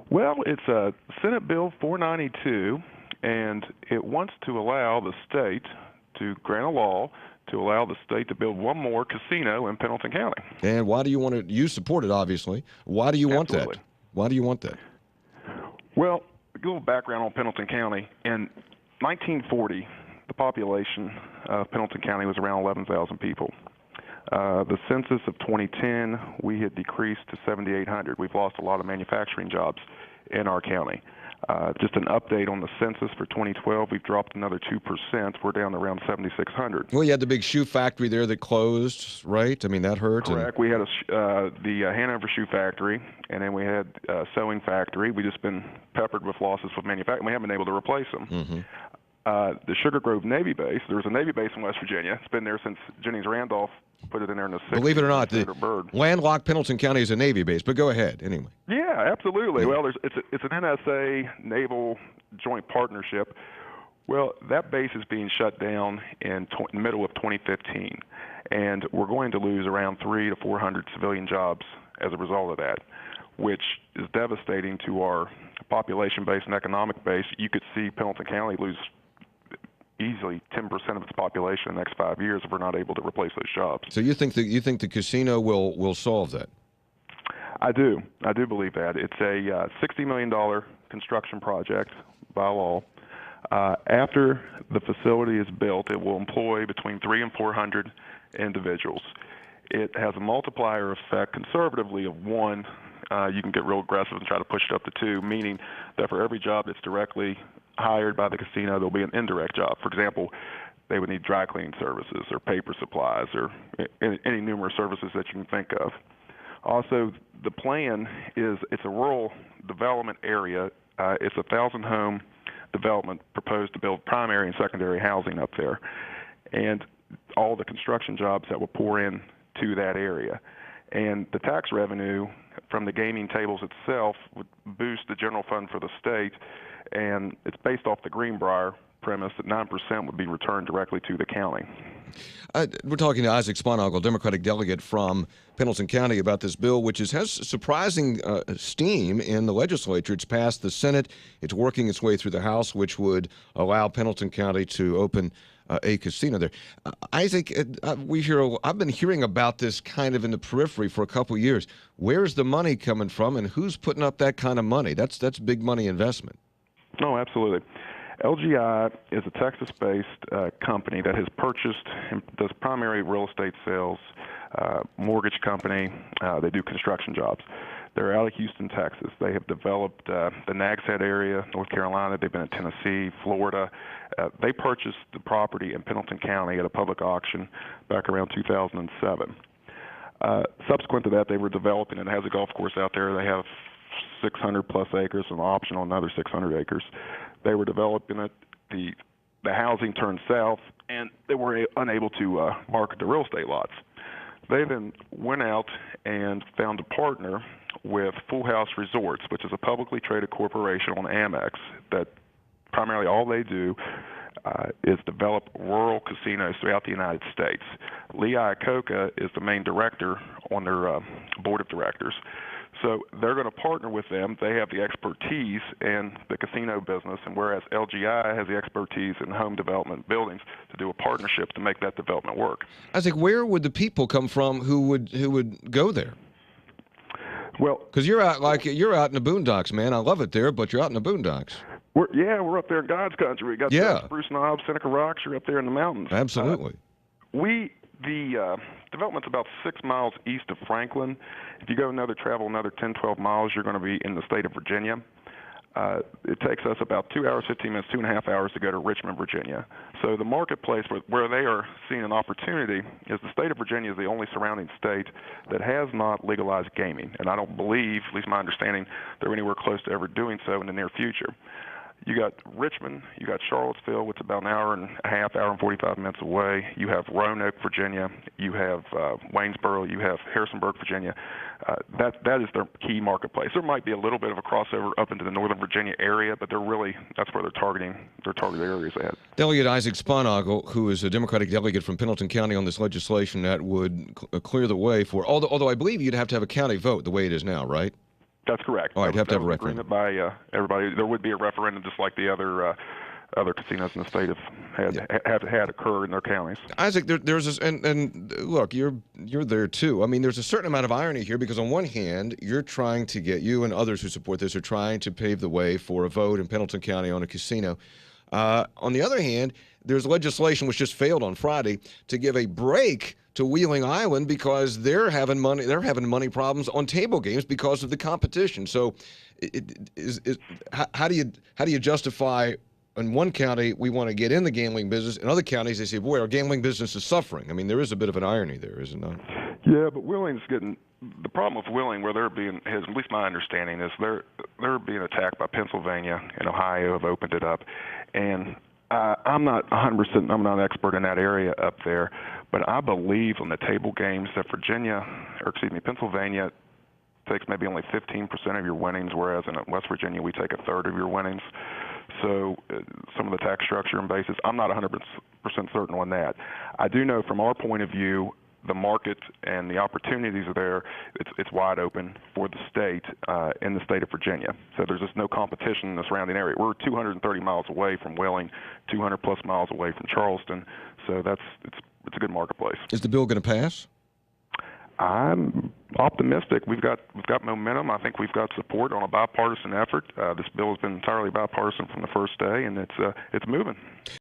Well, it's Senate Bill 492, and it wants to allow the state to grant a law to allow the state to build one more casino in Pendleton County. And why do you want it? You support it, obviously. Why do you want Absolutely. that? Why do you want that? Well, a little background on Pendleton County. In 1940, the population of Pendleton County was around 11,000 people. The census of 2010, we had decreased to 7,800. We've lost a lot of manufacturing jobs in our county. Just an update on the census for 2012, we've dropped another 2%. We're down to around 7,600. Well, you had the big shoe factory there that closed, right? I mean, that hurt. Correct. We had the Hanover Shoe Factory, and then we had a sewing factory. We've just been peppered with losses with manufacturing. We haven't been able to replace them. Mm-hmm. The Sugar Grove Navy Base, there was a Navy base in West Virginia. It's been there since Jennings Randolph put it in there in the 60s. Believe it or not, the landlocked Pendleton County is a Navy base, but go ahead anyway. Yeah, absolutely. Well, it's an NSA Naval Joint Partnership. Well, that base is being shut down in the middle of 2015, and we're going to lose around 300 to 400 civilian jobs as a result of that, which is devastating to our population base and economic base. You could see Pendleton County lose easily 10% of its population in the next 5 years if we're not able to replace those jobs. So you think the casino will solve that? I do believe that. It's a $60 million construction project by law. After the facility is built, it will employ between 300 and 400 individuals. It has a multiplier effect conservatively of 1. You can get real aggressive and try to push it up to 2, meaning that for every job that's directly hired by the casino, there'll be an indirect job. For example, they would need dry cleaning services or paper supplies or any numerous services that you can think of. Also, the plan is it's a rural development area. It's a 1,000-home development proposed to build primary and secondary housing up there, and all the construction jobs that will pour in to that area. And the tax revenue from the gaming tables itself would boost the general fund for the state, and it's based off the Greenbrier premise that 9% would be returned directly to the county. We're talking to Isaac Sponaugle, Democratic delegate from Pendleton County, about this bill, which has surprising steam in the legislature. It's passed the Senate. It's working its way through the House, which would allow Pendleton County to open a casino there. Isaac, I've been hearing about this kind of in the periphery for a couple of years. Where's the money coming from, and who's putting up that kind of money? That's big money investment. No, absolutely. LGI is a Texas-based company that has purchased and does primary real estate sales, mortgage company. They do construction jobs. They're out of Houston, Texas. They have developed the Nags Head area, North Carolina. They've been in Tennessee, Florida. They purchased the property in Pendleton County at a public auction back around 2007. Subsequent to that, they were developing, and it has a golf course out there. They have 600-plus acres, an option on another 600 acres. They were developing it. The housing turned south, and they were unable to market the real estate lots. They then went out and found a partner with Full House Resorts, which is a publicly traded corporation on Amex that primarily all they do is develop rural casinos throughout the United States. Lee Iacocca is the main director on their board of directors. So they're going to partner with them. They have the expertise in the casino business, and whereas LGI has the expertise in home development buildings, to do a partnership to make that development work. I think, where would the people come from who would go there? Well, because you're out in the boondocks, man. I love it there, but you're out in the boondocks. We're up there in God's country. We got Spruce Knob, Seneca Rocks. You're up there in the mountains. Absolutely. The development's about 6 miles east of Franklin. If you travel another 10, 12 miles, you're going to be in the state of Virginia. It takes us about 2 hours, 15 minutes, 2.5 hours to go to Richmond, Virginia. So the marketplace where they are seeing an opportunity is the state of Virginia is the only surrounding state that has not legalized gaming. And I don't believe, at least my understanding, they're anywhere close to ever doing so in the near future. You got Richmond, you got Charlottesville, which is about an hour and a half, hour and 45 minutes away. You have Roanoke, Virginia. You have Waynesboro. You have Harrisonburg, Virginia. That is their key marketplace. There might be a little bit of a crossover up into the Northern Virginia area, but that's where they're targeting their target areas at. Delegate Isaac Sponaugle, who is a Democratic delegate from Pendleton County on this legislation that would clear the way for, although I believe you'd have to have a county vote the way it is now, right? That's correct. All right, you have to have a That was referendum. agreement by everybody. There would be a referendum, just like the other casinos in the state have had occur in their counties. Isaac, there's this, and look, you're there too. I mean, there's a certain amount of irony here because on one hand, you and others who support this are trying to pave the way for a vote in Pendleton County on a casino. On the other hand, there's legislation which just failed on Friday to give a break to Wheeling Island because they're having money problems on table games because of the competition. So, how do you justify? In one county, we want to get in the gambling business. In other counties, they say, boy, our gambling business is suffering. I mean, there is a bit of an irony there, is it not? Yeah, but Wheeling's getting the problem with Wheeling, where they're being, at least my understanding is they're being attacked by Pennsylvania and Ohio have opened it up, and I'm not 100%. I'm not an expert in that area up there, but I believe on the table games that Pennsylvania takes maybe only 15% of your winnings, whereas in West Virginia we take a third of your winnings. So some of the tax structure and basis, I'm not 100% certain on that. I do know from our point of view, the market and the opportunities are there. It's wide open for the state in the state of Virginia. So there's just no competition in the surrounding area. We're 230 miles away from Wheeling, 200 plus miles away from Charleston. So it's a good marketplace. Is the bill going to pass? I'm optimistic. We've got momentum. I think we've got support on a bipartisan effort. This bill has been entirely bipartisan from the first day, and it's moving.